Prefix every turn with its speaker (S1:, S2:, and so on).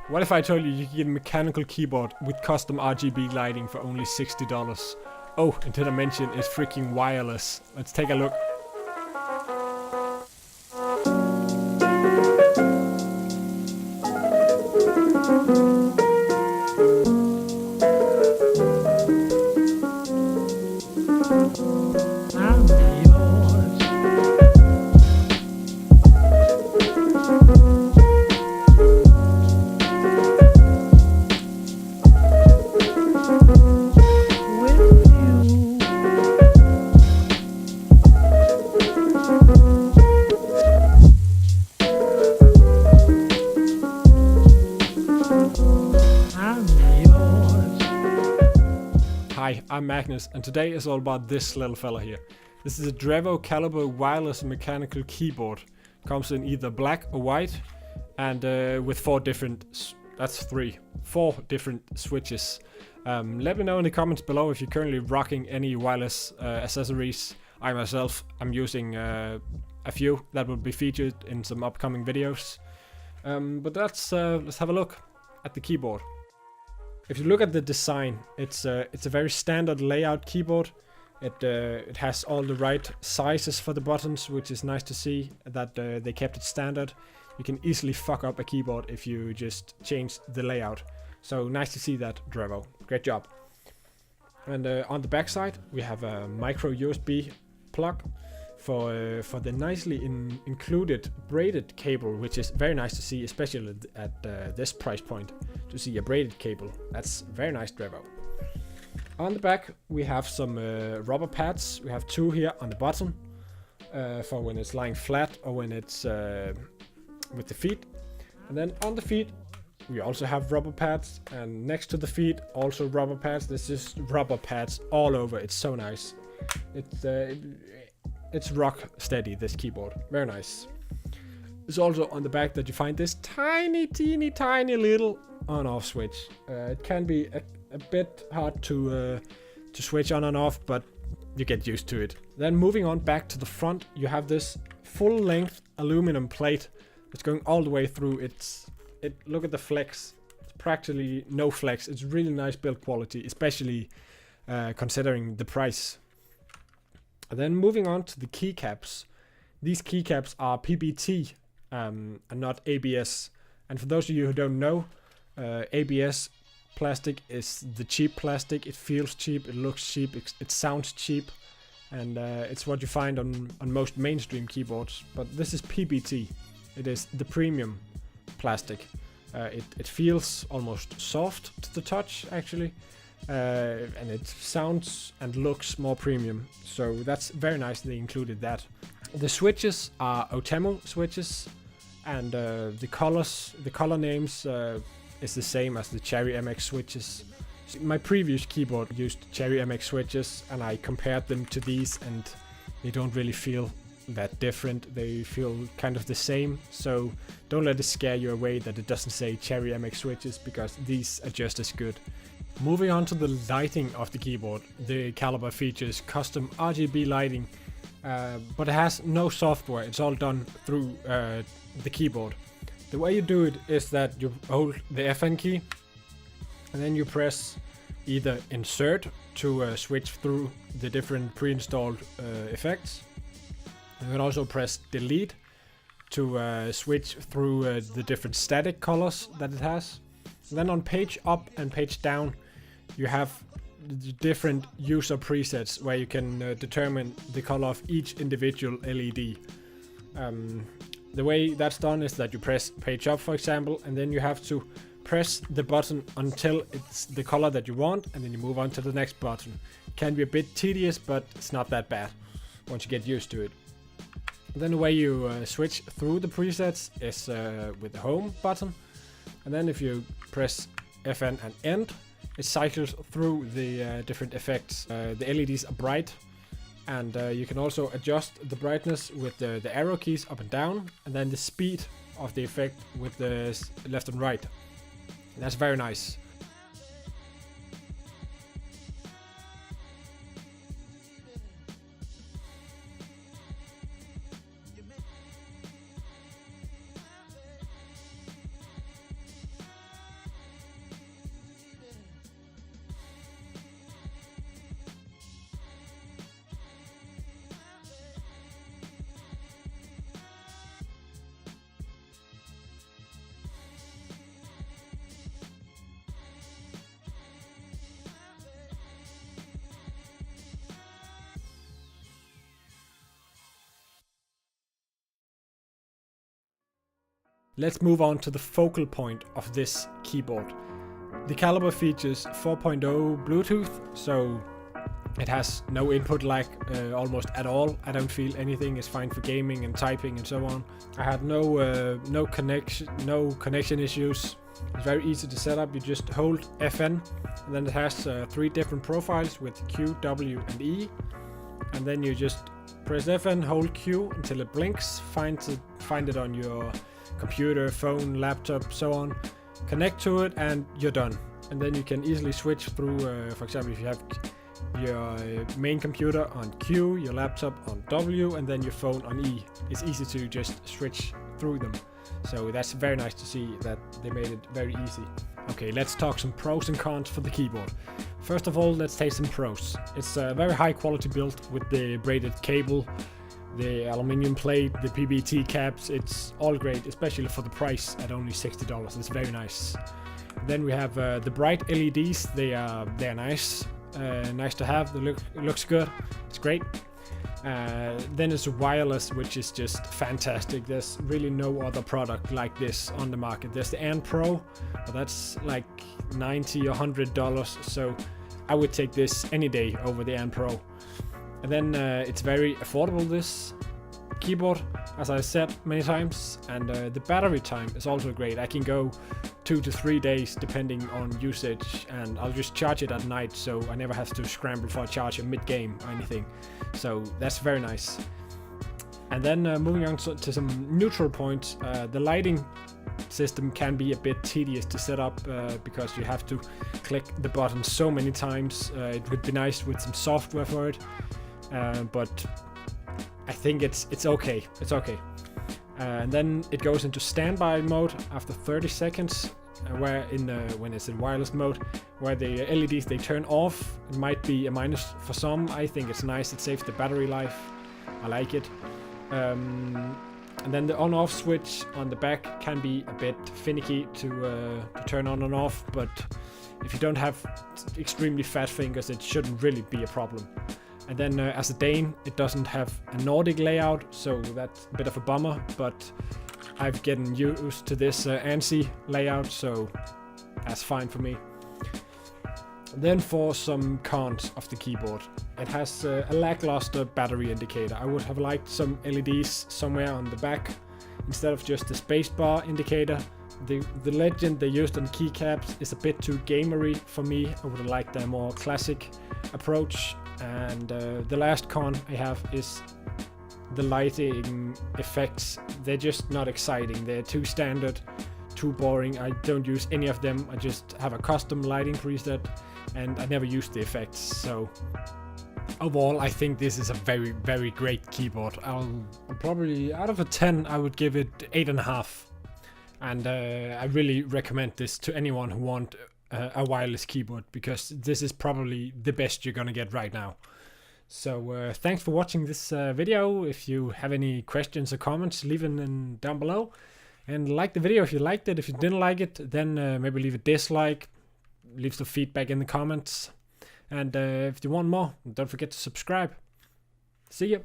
S1: What if I told you you could get a mechanical keyboard with custom RGB lighting for only $60? Oh, and did I mention it's freaking wireless? Let's take a look. Hi, I'm Magnus, and today is all about this little fella here. This is a Drevo Calibur wireless mechanical keyboard. Comes in either black or white, and with four different switches. Let me know in the comments below if you're currently rocking any wireless accessories. I myself am using a few that will be featured in some upcoming videos. But let's have a look at the keyboard. If you look at the design, it's a very standard layout keyboard. It has all the right sizes for the buttons, which is nice to see that they kept it standard. You can easily fuck up a keyboard if you just change the layout. So nice to see that, Drevo. Great job. And on the back side, we have a micro USB plug for the nicely included braided cable, which is very nice to see, especially at this price point, to see a braided cable. That's very nice, Drevo. On the back, we have some rubber pads. We have two here on the bottom for when it's lying flat or when it's with the feet. And then on the feet, we also have rubber pads, and next to the feet, also rubber pads. There's just rubber pads all over. It's so nice. It's rock steady, this keyboard. Very nice. It's also on the back that you find this tiny little on-off switch. It can be a bit hard to switch on and off, but you get used to it. Then moving on back to the front, you have this full-length aluminum plate that's going all the way through. Look at the flex. It's practically no flex. It's really nice build quality, especially considering the price. And then moving on to the keycaps. These keycaps are PBT and not ABS. And for those of you who don't know, ABS plastic is the cheap plastic. It feels cheap, it looks cheap, it sounds cheap, and it's what you find on most mainstream keyboards. But this is PBT. It is the premium plastic. It feels almost soft to the touch, actually. And it sounds and looks more premium, so that's very nice they included that. The switches are Otemo switches, and the color names is the same as the Cherry MX switches. My previous keyboard used Cherry MX switches, and I compared them to these, and they don't really feel that different. They feel kind of the same, so don't let it scare you away that it doesn't say Cherry MX switches, because these are just as good. Moving on to the lighting of the keyboard, the Calibur features custom RGB lighting, but it has no software. It's all done through the keyboard. The way you do it is that you hold the FN key, and then you press either insert to switch through the different pre-installed effects. You can also press delete to switch through the different static colors that it has. And then on page up and page down, you have the different user presets where you can determine the color of each individual LED. The way that's done is that you press page up, for example, and then you have to press the button until it's the color that you want, and then you move on to the next button. Can be a bit tedious, but it's not that bad once you get used to it. And then the way you switch through the presets is with the home button. And then if you press FN and end, it cycles through the different effects. The LEDs are bright, and you can also adjust the brightness with the arrow keys up and down, and then the speed of the effect with the left and right. And that's very nice. Let's move on to the focal point of this keyboard. The Calibur features 4.0 Bluetooth, so it has no input lag almost at all. I don't feel anything is fine for gaming and typing and so on. I had no connection issues. It's very easy to set up. You just hold FN, and then it has 3 different profiles with Q, W, and E. And then you just press FN, hold Q until it blinks. Find it on your computer, phone, laptop, so on. Connect to it, and you're done. And then you can easily switch through. For example, if you have your main computer on Q, your laptop on W, and then your phone on E. It's easy to just switch through them. So that's very nice to see that they made it very easy. Okay, let's talk some pros and cons for the keyboard. First of all, let's take some pros. It's a very high quality build with the braided cable, the aluminium plate, the PBT caps. It's all great, especially for the price at only $60. It's very nice. Then we have the bright LEDs. They're nice. Nice to have. It looks good. It's great. Then it's wireless, which is just fantastic. There's really no other product like this on the market. There's the Ant Pro, but that's like $90 or $100, so I would take this any day over the Ant Pro. And then it's very affordable, this keyboard, as I said many times, and the battery time is also great. I can go 2 to 3 days depending on usage, and I'll just charge it at night, so I never have to scramble for a charger mid-game or anything. So that's very nice. And then moving on to some neutral points, the lighting system can be a bit tedious to set up because you have to click the button so many times. It would be nice with some software for it, but I think it's okay. It's okay. And then it goes into standby mode after 30 seconds, where when it's in wireless mode, where the LEDs they turn off. It might be a minus for some. I think it's nice. It saves the battery life. I like it. And then the on-off switch on the back can be a bit finicky to turn on and off, but if you don't have extremely fat fingers, it shouldn't really be a problem. And then as a Dane, it doesn't have a Nordic layout, so that's a bit of a bummer, but I've gotten used to this ANSI layout, so that's fine for me. Then for some cons of the keyboard. It has a lackluster battery indicator. I would have liked some LEDs somewhere on the back instead of just the spacebar indicator. The legend they used on keycaps is a bit too gamery for me. I would have liked a more classic approach. And the last con I have is the lighting effects. They're just not exciting. They're too standard, too boring. I don't use any of them. I just have a custom lighting preset, and I never use the effects. So overall, I think this is a very, very great keyboard. I'll probably, out of a 10, I would give it 8.5. And I really recommend this to anyone who want a wireless keyboard, because this is probably the best you're gonna get right now. So thanks for watching this video. If you have any questions or comments, leave them down below, and like the video if you liked it. If you didn't like it, then maybe leave a dislike, leave some feedback in the comments, and if you want more, don't forget to subscribe. See ya.